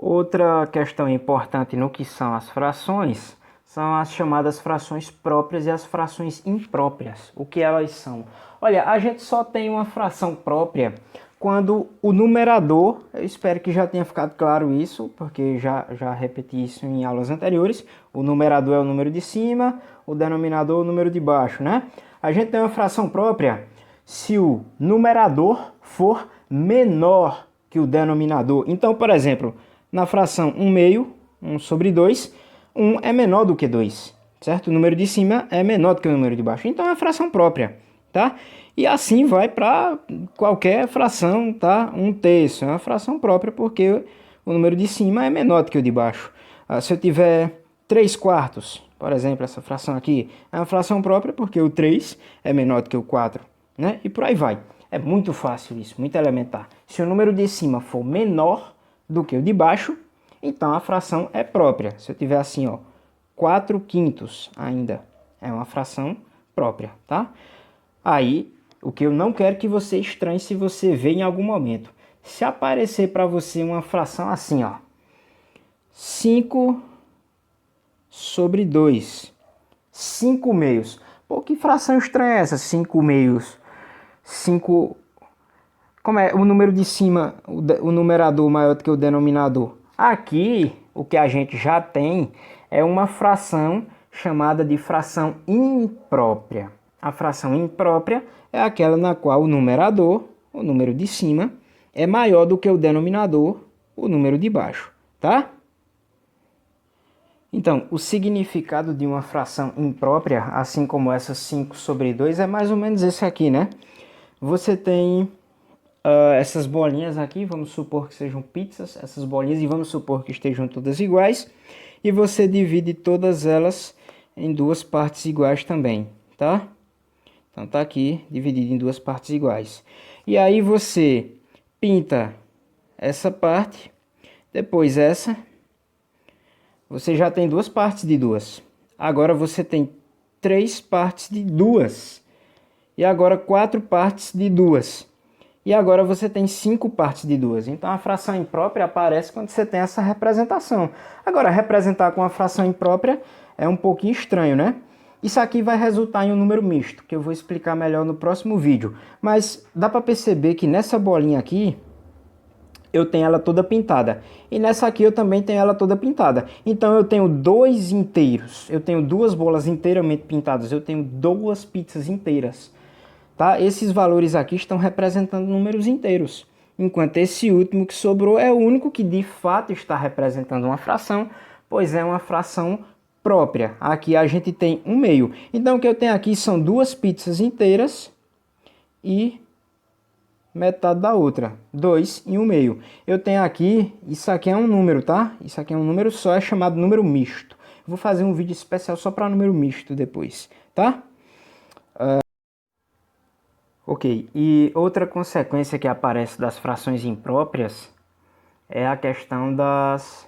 Outra questão importante no que são as frações são as chamadas frações próprias e as frações impróprias. O que elas são? Olha, a gente só tem uma fração própria quando o numerador, eu espero que já tenha ficado claro isso, porque já repeti isso em aulas anteriores, o numerador é o número de cima, o denominador é o número de baixo, né? A gente tem uma fração própria se o numerador for menor que o denominador. Então, por exemplo, na fração 1 meio, 1 sobre 2, 1 é menor do que 2, certo? O número de cima é menor do que o número de baixo. Então é uma fração própria, tá? E assim vai para qualquer fração, tá? 1/3 é uma fração própria porque o número de cima é menor do que o de baixo. Se eu tiver 3/4, por exemplo, essa fração aqui é uma fração própria porque o 3 é menor do que o 4, né? E por aí vai. É muito fácil isso, muito elementar. Se o número de cima for menor do que o de baixo, então a fração é própria. Se eu tiver assim, ó, 4/5 ainda é uma fração própria, tá? Aí, o que eu não quero que você estranhe se você ver em algum momento. Se aparecer para você uma fração assim, ó, 5 sobre 2, 5 meios. Pô, que fração estranha é essa? 5 meios. 5... Como é o número de cima, o numerador maior do que o denominador? Aqui, o que a gente já tem é uma fração chamada de fração imprópria. A fração imprópria é aquela na qual o numerador, o número de cima, é maior do que o denominador, o número de baixo, tá? Então, o significado de uma fração imprópria, assim como essa 5 sobre 2, é mais ou menos esse aqui, né? Você tem essas bolinhas aqui, vamos supor que sejam pizzas, essas bolinhas, e vamos supor que estejam todas iguais, e você divide todas elas em duas partes iguais também, tá? Então tá aqui, dividido em duas partes iguais. E aí você pinta essa parte, depois essa, você já tem duas partes de duas. Agora você tem três partes de duas, e agora quatro partes de duas. E agora você tem 5 partes de 2. Então a fração imprópria aparece quando você tem essa representação. Agora, representar com a fração imprópria é um pouquinho estranho, né? Isso aqui vai resultar em um número misto, que eu vou explicar melhor no próximo vídeo. Mas dá para perceber que nessa bolinha aqui, eu tenho ela toda pintada. E nessa aqui eu também tenho ela toda pintada. Então eu tenho dois inteiros. Eu tenho duas bolas inteiramente pintadas. Eu tenho duas pizzas inteiras. Tá? Esses valores aqui estão representando números inteiros, enquanto esse último que sobrou é o único que de fato está representando uma fração, pois é uma fração própria. Aqui a gente tem 1 meio. Então o que eu tenho aqui são duas pizzas inteiras e metade da outra, 2 e 1 meio. Eu tenho aqui, isso aqui é um número, tá? Isso aqui é um número só, é chamado número misto. Vou fazer um vídeo especial só para número misto depois, tá? Ok, e outra consequência que aparece das frações impróprias é a questão das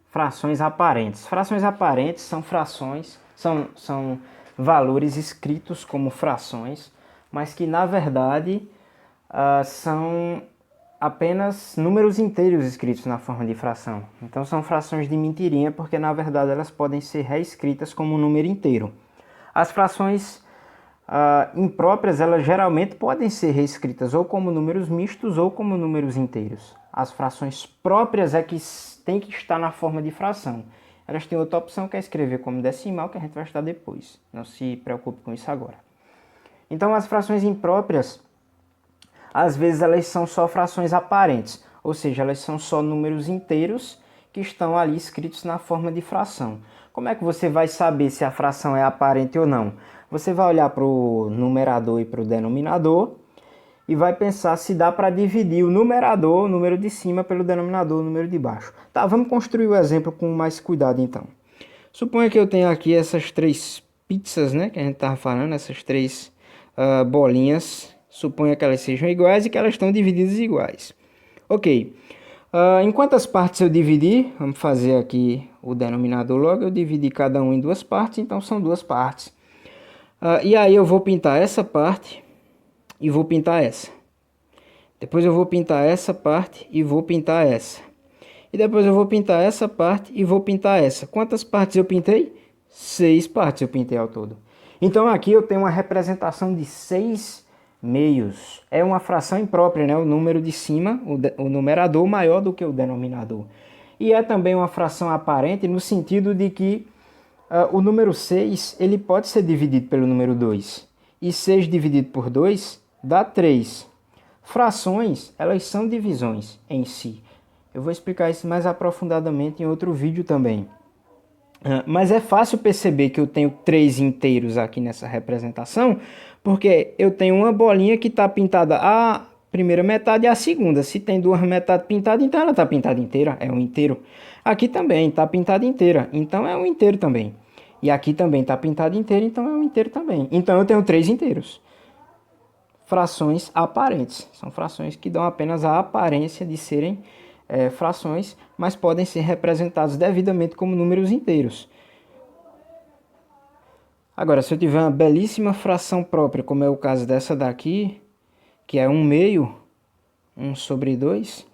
frações aparentes. Frações aparentes são frações, são valores escritos como frações, mas que na verdade são apenas números inteiros escritos na forma de fração. Então são frações de mentirinha, porque na verdade elas podem ser reescritas como um número inteiro. As frações impróprias, elas geralmente podem ser reescritas ou como números mistos ou como números inteiros. As frações próprias é que tem que estar na forma de fração. Elas têm outra opção que é escrever como decimal, que a gente vai estudar depois. Não se preocupe com isso agora. Então as frações impróprias, às vezes elas são só frações aparentes, ou seja, elas são só números inteiros que estão ali escritos na forma de fração. Como é que você vai saber se a fração é aparente ou não? Você vai olhar para o numerador e para o denominador e vai pensar se dá para dividir o numerador, o número de cima, pelo denominador, o número de baixo. Tá, vamos construir o exemplo com mais cuidado então. Suponha que eu tenha aqui essas três pizzas, né, que a gente estava falando, essas três bolinhas. Suponha que elas sejam iguais e que elas estão divididas iguais. Ok. Em quantas partes eu dividi? Vamos fazer aqui o denominador logo. Eu dividi cada um em duas partes, então são duas partes. E aí eu vou pintar essa parte e vou pintar essa. Depois eu vou pintar essa parte e vou pintar essa. E depois eu vou pintar essa parte e vou pintar essa. Quantas partes eu pintei? 6 partes eu pintei ao todo. Então aqui eu tenho uma representação de 6 meios. É uma fração imprópria, né? O número de cima, o numerador maior do que o denominador. E é também uma fração aparente no sentido de que o número 6 ele pode ser dividido pelo número 2. E 6 dividido por 2 dá 3. Frações, elas são divisões em si. Eu vou explicar isso mais aprofundadamente em outro vídeo também. Mas é fácil perceber que eu tenho 3 inteiros aqui nessa representação, porque eu tenho uma bolinha que está pintada a primeira metade e a segunda. Se tem duas metades pintadas, então ela está pintada inteira, é um inteiro. Aqui também está pintada inteira, então é um inteiro também. E aqui também está pintada inteira, então é um inteiro também. Então eu tenho 3 inteiros. Frações aparentes. São frações que dão apenas a aparência de serem frações, mas podem ser representados devidamente como números inteiros. Agora, se eu tiver uma belíssima fração própria, como é o caso dessa daqui, que é 1/2, 1/2,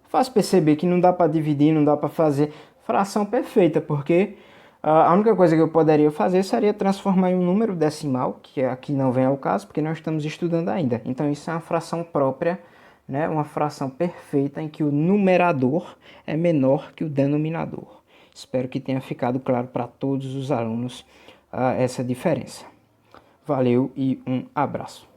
fácil perceber que não dá para dividir, não dá para fazer fração perfeita, porque a única coisa que eu poderia fazer seria transformar em um número decimal, que aqui não vem ao caso, porque nós estamos estudando ainda. Então isso é uma fração própria, né? Uma fração perfeita em que o numerador é menor que o denominador. Espero que tenha ficado claro para todos os alunos essa diferença. Valeu e um abraço.